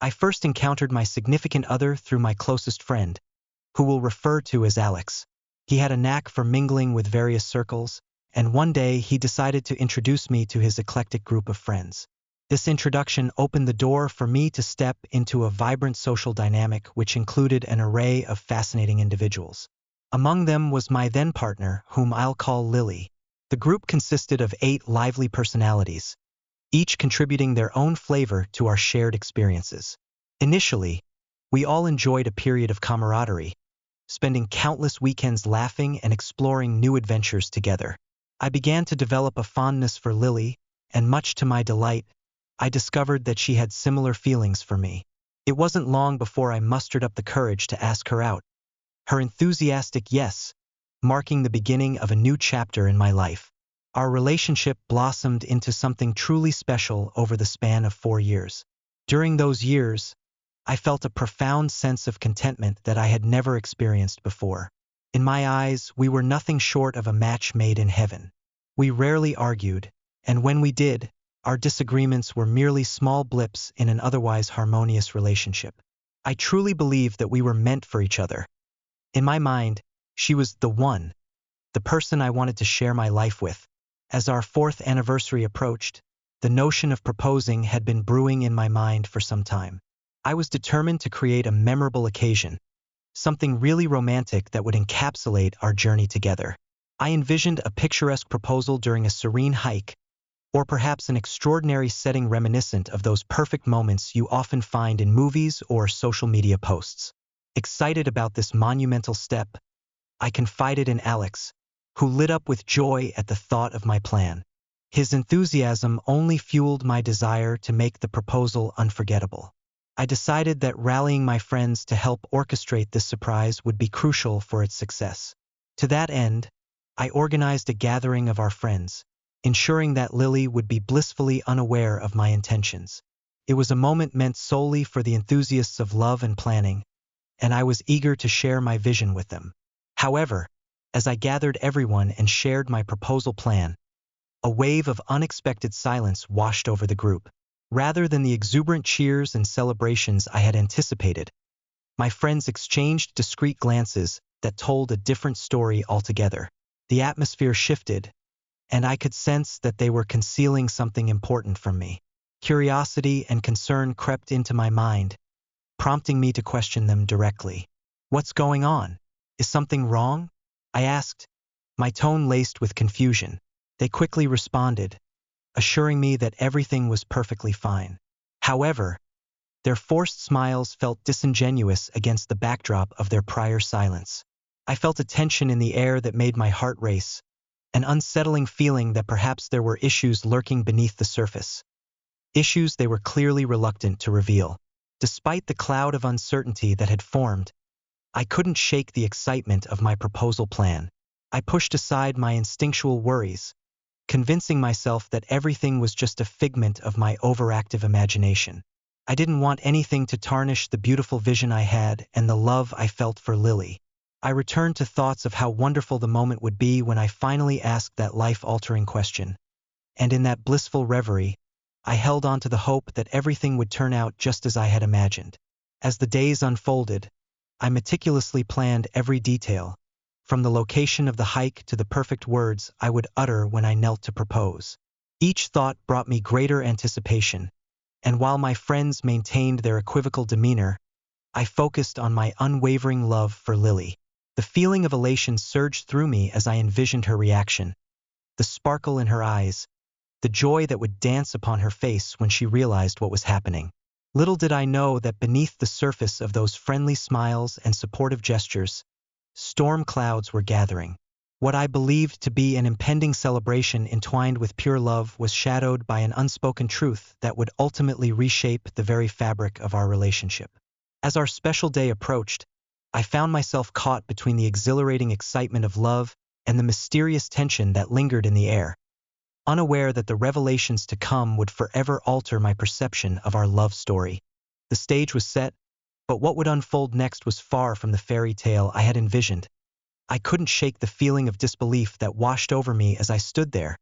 I first encountered my significant other through my closest friend, who we'll refer to as Alex. He had a knack for mingling with various circles, and one day he decided to introduce me to his eclectic group of friends. This introduction opened the door for me to step into a vibrant social dynamic which included an array of fascinating individuals. Among them was my then partner, whom I'll call Lily. The group consisted of 8 lively personalities, each contributing their own flavor to our shared experiences. Initially, we all enjoyed a period of camaraderie, spending countless weekends laughing and exploring new adventures together. I began to develop a fondness for Lily, and much to my delight, I discovered that she had similar feelings for me. It wasn't long before I mustered up the courage to ask her out. Her enthusiastic yes, marking the beginning of a new chapter in my life. Our relationship blossomed into something truly special over the span of 4 years. During those years, I felt a profound sense of contentment that I had never experienced before. In my eyes, we were nothing short of a match made in heaven. We rarely argued, and when we did, our disagreements were merely small blips in an otherwise harmonious relationship. I truly believed that we were meant for each other. In my mind, she was the one, the person I wanted to share my life with. As our 4th anniversary approached, the notion of proposing had been brewing in my mind for some time. I was determined to create a memorable occasion, something really romantic that would encapsulate our journey together. I envisioned a picturesque proposal during a serene hike, or perhaps an extraordinary setting reminiscent of those perfect moments you often find in movies or social media posts. Excited about this monumental step, I confided in Alex, who lit up with joy at the thought of my plan. His enthusiasm only fueled my desire to make the proposal unforgettable. I decided that rallying my friends to help orchestrate this surprise would be crucial for its success. To that end, I organized a gathering of our friends, ensuring that Lily would be blissfully unaware of my intentions. It was a moment meant solely for the enthusiasts of love and planning, and I was eager to share my vision with them. However, as I gathered everyone and shared my proposal plan, a wave of unexpected silence washed over the group. Rather than the exuberant cheers and celebrations I had anticipated, my friends exchanged discreet glances that told a different story altogether. The atmosphere shifted, and I could sense that they were concealing something important from me. Curiosity and concern crept into my mind, prompting me to question them directly. "What's going on? Is something wrong?" I asked, my tone laced with confusion. They quickly responded, assuring me that everything was perfectly fine. However, their forced smiles felt disingenuous against the backdrop of their prior silence. I felt a tension in the air that made my heart race, an unsettling feeling that perhaps there were issues lurking beneath the surface. Issues they were clearly reluctant to reveal. Despite the cloud of uncertainty that had formed, I couldn't shake the excitement of my proposal plan. I pushed aside my instinctual worries, convincing myself that everything was just a figment of my overactive imagination. I didn't want anything to tarnish the beautiful vision I had and the love I felt for Lily. I returned to thoughts of how wonderful the moment would be when I finally asked that life-altering question. And in that blissful reverie, I held on to the hope that everything would turn out just as I had imagined. As the days unfolded, I meticulously planned every detail, from the location of the hike to the perfect words I would utter when I knelt to propose. Each thought brought me greater anticipation, and while my friends maintained their equivocal demeanor, I focused on my unwavering love for Lily. The feeling of elation surged through me as I envisioned her reaction, the sparkle in her eyes, the joy that would dance upon her face when she realized what was happening. Little did I know that beneath the surface of those friendly smiles and supportive gestures, storm clouds were gathering. What I believed to be an impending celebration entwined with pure love was shadowed by an unspoken truth that would ultimately reshape the very fabric of our relationship. As our special day approached, I found myself caught between the exhilarating excitement of love and the mysterious tension that lingered in the air, unaware that the revelations to come would forever alter my perception of our love story. The stage was set, but what would unfold next was far from the fairy tale I had envisioned. I couldn't shake the feeling of disbelief that washed over me as I stood there,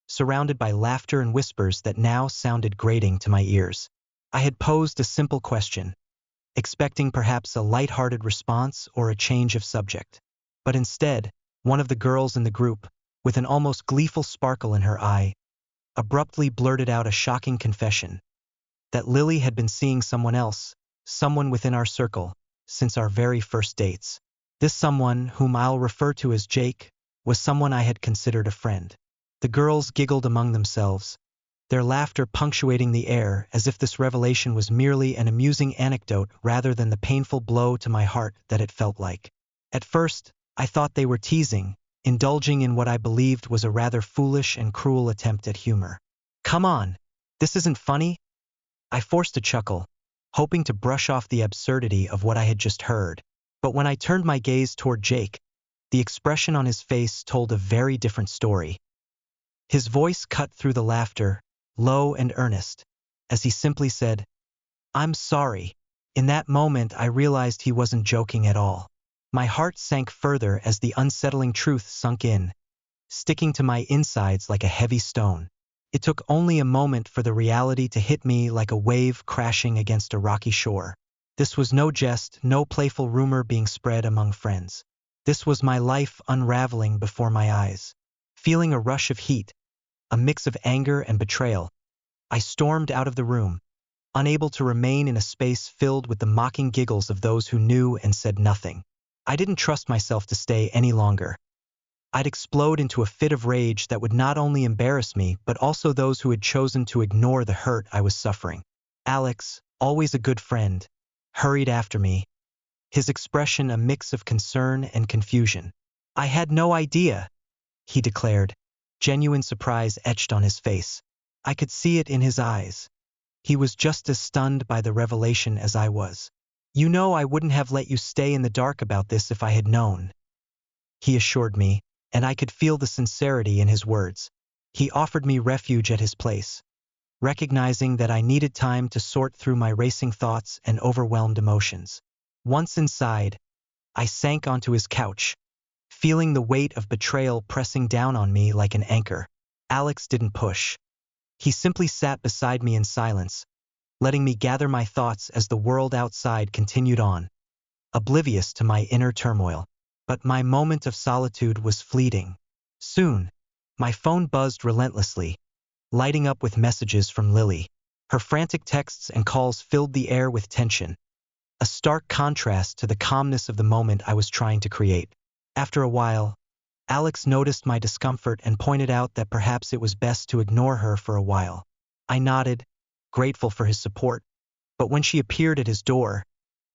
surrounded by laughter and whispers that now sounded grating to my ears. I had posed a simple question, expecting perhaps a light-hearted response or a change of subject. But instead, one of the girls in the group, with an almost gleeful sparkle in her eye, abruptly blurted out a shocking confession that Lily had been seeing someone else, someone within our circle, since our very first dates. This someone, whom I'll refer to as Jake, was someone I had considered a friend. The girls giggled among themselves, their laughter punctuating the air as if this revelation was merely an amusing anecdote rather than the painful blow to my heart that it felt like. At first, I thought they were teasing, indulging in what I believed was a rather foolish and cruel attempt at humor. "Come on, this isn't funny?" I forced a chuckle, hoping to brush off the absurdity of what I had just heard. But when I turned my gaze toward Jake, the expression on his face told a very different story. His voice cut through the laughter, low and earnest, as he simply said, "I'm sorry." In that moment, I realized he wasn't joking at all. My heart sank further as the unsettling truth sunk in, sticking to my insides like a heavy stone. It took only a moment for the reality to hit me like a wave crashing against a rocky shore. This was no jest, no playful rumor being spread among friends. This was my life unraveling before my eyes. Feeling a rush of heat, a mix of anger and betrayal, I stormed out of the room, unable to remain in a space filled with the mocking giggles of those who knew and said nothing. I didn't trust myself to stay any longer. I'd explode into a fit of rage that would not only embarrass me but also those who had chosen to ignore the hurt I was suffering. Alex, always a good friend, hurried after me, his expression a mix of concern and confusion. "I had no idea," he declared, genuine surprise etched on his face. I could see it in his eyes. He was just as stunned by the revelation as I was. "You know I wouldn't have let you stay in the dark about this if I had known," he assured me, and I could feel the sincerity in his words. He offered me refuge at his place, recognizing that I needed time to sort through my racing thoughts and overwhelmed emotions. Once inside, I sank onto his couch, feeling the weight of betrayal pressing down on me like an anchor. Alex didn't push. He simply sat beside me in silence, letting me gather my thoughts as the world outside continued on, oblivious to my inner turmoil. But my moment of solitude was fleeting. Soon, my phone buzzed relentlessly, lighting up with messages from Lily. Her frantic texts and calls filled the air with tension, a stark contrast to the calmness of the moment I was trying to create. After a while, Alex noticed my discomfort and pointed out that perhaps it was best to ignore her for a while. I nodded, grateful for his support, but when she appeared at his door,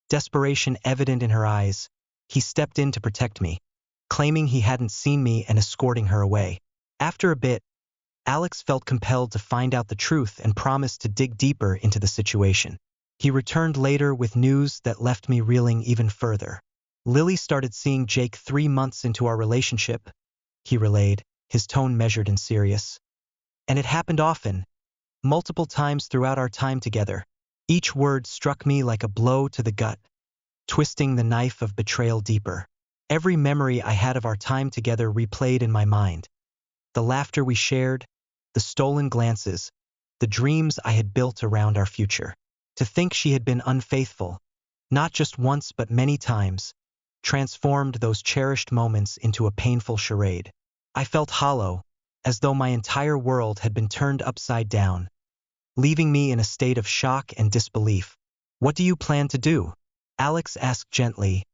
desperation evident in her eyes, he stepped in to protect me, claiming he hadn't seen me and escorting her away. After a bit, Alex felt compelled to find out the truth and promised to dig deeper into the situation. He returned later with news that left me reeling even further. "Lily started seeing Jake 3 months into our relationship," he relayed, his tone measured and serious. "And it happened often, multiple times throughout our time together." Each word struck me like a blow to the gut, twisting the knife of betrayal deeper. Every memory I had of our time together replayed in my mind. The laughter we shared, the stolen glances, the dreams I had built around our future. To think she had been unfaithful, not just once but many times, transformed those cherished moments into a painful charade. I felt hollow, as though my entire world had been turned upside down, leaving me in a state of shock and disbelief. "What do you plan to do?" Alex asked gently,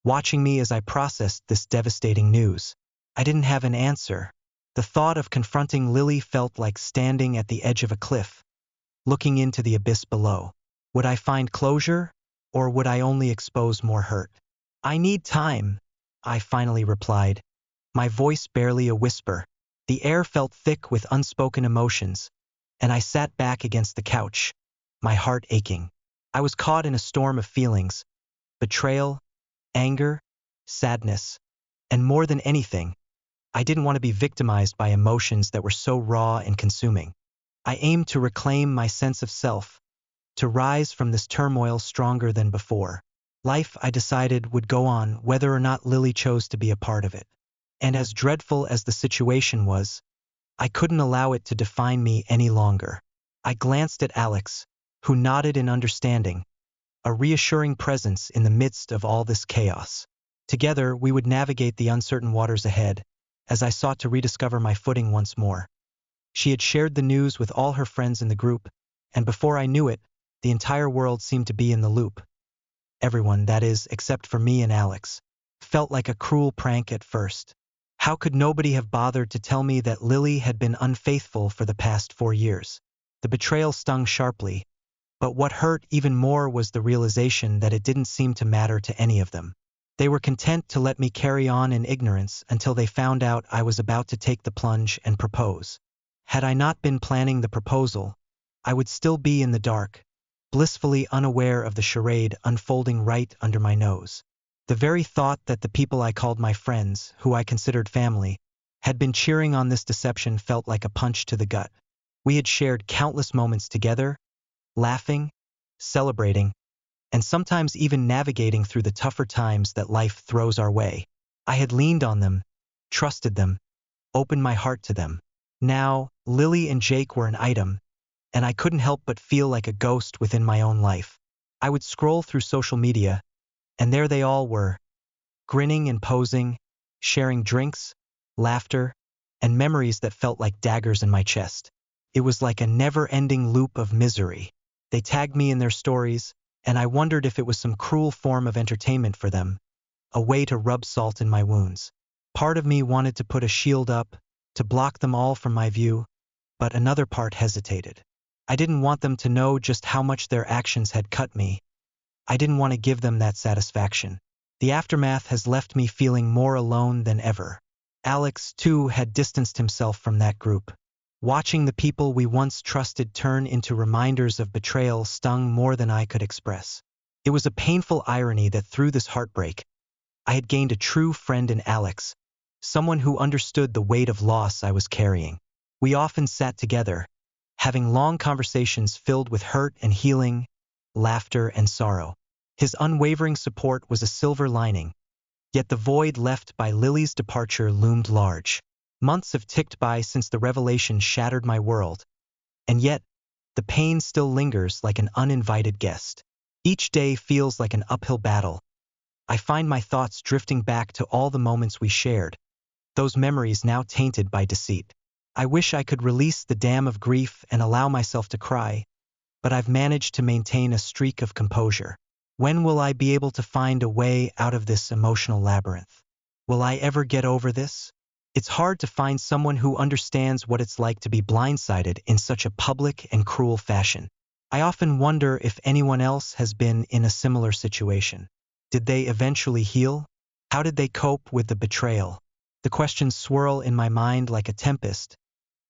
watching me as I processed this devastating news. I didn't have an answer. The thought of confronting Lily felt like standing at the edge of a cliff, looking into the abyss below. Would I find closure, or would I only expose more hurt? "I need time," I finally replied, my voice barely a whisper. The air felt thick with unspoken emotions, and I sat back against the couch, my heart aching. I was caught in a storm of feelings: betrayal, anger, sadness, and more than anything, I didn't want to be victimized by emotions that were so raw and consuming. I aimed to reclaim my sense of self, to rise from this turmoil stronger than before. Life, I decided, would go on whether or not Lily chose to be a part of it. And as dreadful as the situation was, I couldn't allow it to define me any longer. I glanced at Alex, who nodded in understanding, a reassuring presence in the midst of all this chaos. Together, we would navigate the uncertain waters ahead, as I sought to rediscover my footing once more. She had shared the news with all her friends in the group, and before I knew it, the entire world seemed to be in the loop. Everyone, that is, except for me and Alex, felt like a cruel prank at first. How could nobody have bothered to tell me that Lily had been unfaithful for the past 4 years? The betrayal stung sharply, but what hurt even more was the realization that it didn't seem to matter to any of them. They were content to let me carry on in ignorance until they found out I was about to take the plunge and propose. Had I not been planning the proposal, I would still be in the dark, blissfully unaware of the charade unfolding right under my nose. The very thought that the people I called my friends, who I considered family, had been cheering on this deception felt like a punch to the gut. We had shared countless moments together, laughing, celebrating, and sometimes even navigating through the tougher times that life throws our way. I had leaned on them, trusted them, opened my heart to them. Now, Lily and Jake were an item, and I couldn't help but feel like a ghost within my own life. I would scroll through social media, and there they all were, grinning and posing, sharing drinks, laughter, and memories that felt like daggers in my chest. It was like a never-ending loop of misery. They tagged me in their stories, and I wondered if it was some cruel form of entertainment for them, a way to rub salt in my wounds. Part of me wanted to put a shield up, to block them all from my view, but another part hesitated. I didn't want them to know just how much their actions had cut me. I didn't want to give them that satisfaction. The aftermath has left me feeling more alone than ever. Alex, too, had distanced himself from that group. Watching the people we once trusted turn into reminders of betrayal stung more than I could express. It was a painful irony that through this heartbreak, I had gained a true friend in Alex, someone who understood the weight of loss I was carrying. We often sat together, having long conversations filled with hurt and healing, laughter and sorrow. His unwavering support was a silver lining, yet the void left by Lily's departure loomed large. Months have ticked by since the revelation shattered my world, and yet, the pain still lingers like an uninvited guest. Each day feels like an uphill battle. I find my thoughts drifting back to all the moments we shared, those memories now tainted by deceit. I wish I could release the dam of grief and allow myself to cry, but I've managed to maintain a streak of composure. When will I be able to find a way out of this emotional labyrinth? Will I ever get over this? It's hard to find someone who understands what it's like to be blindsided in such a public and cruel fashion. I often wonder if anyone else has been in a similar situation. Did they eventually heal? How did they cope with the betrayal? The questions swirl in my mind like a tempest,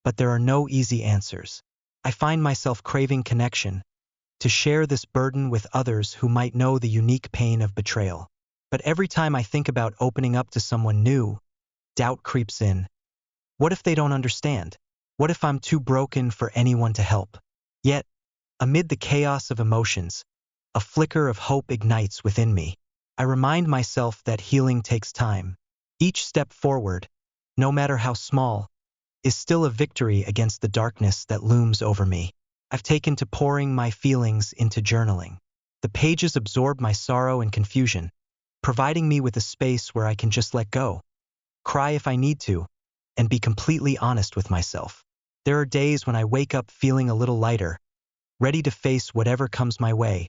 but there are no easy answers. I find myself craving connection, to share this burden with others who might know the unique pain of betrayal. But every time I think about opening up to someone new, doubt creeps in. What if they don't understand? What if I'm too broken for anyone to help? Yet, amid the chaos of emotions, a flicker of hope ignites within me. I remind myself that healing takes time. Each step forward, no matter how small, is still a victory against the darkness that looms over me. I've taken to pouring my feelings into journaling. The pages absorb my sorrow and confusion, providing me with a space where I can just let go, cry if I need to, and be completely honest with myself. There are days when I wake up feeling a little lighter, ready to face whatever comes my way,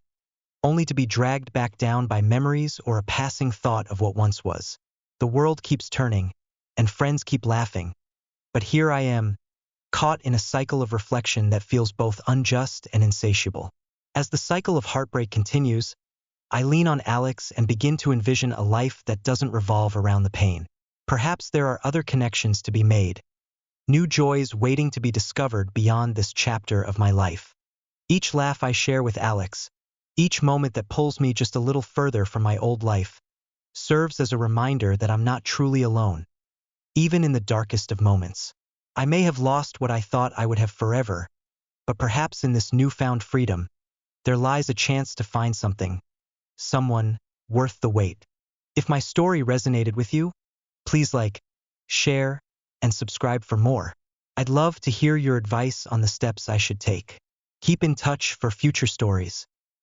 only to be dragged back down by memories or a passing thought of what once was. The world keeps turning, and friends keep laughing, but here I am, caught in a cycle of reflection that feels both unjust and insatiable. As the cycle of heartbreak continues, I lean on Alex and begin to envision a life that doesn't revolve around the pain. Perhaps there are other connections to be made, new joys waiting to be discovered beyond this chapter of my life. Each laugh I share with Alex, each moment that pulls me just a little further from my old life, serves as a reminder that I'm not truly alone, even in the darkest of moments. I may have lost what I thought I would have forever, but perhaps in this newfound freedom, there lies a chance to find something, someone, worth the wait. If my story resonated with you, please like, share, and subscribe for more. I'd love to hear your advice on the steps I should take. Keep in touch for future stories.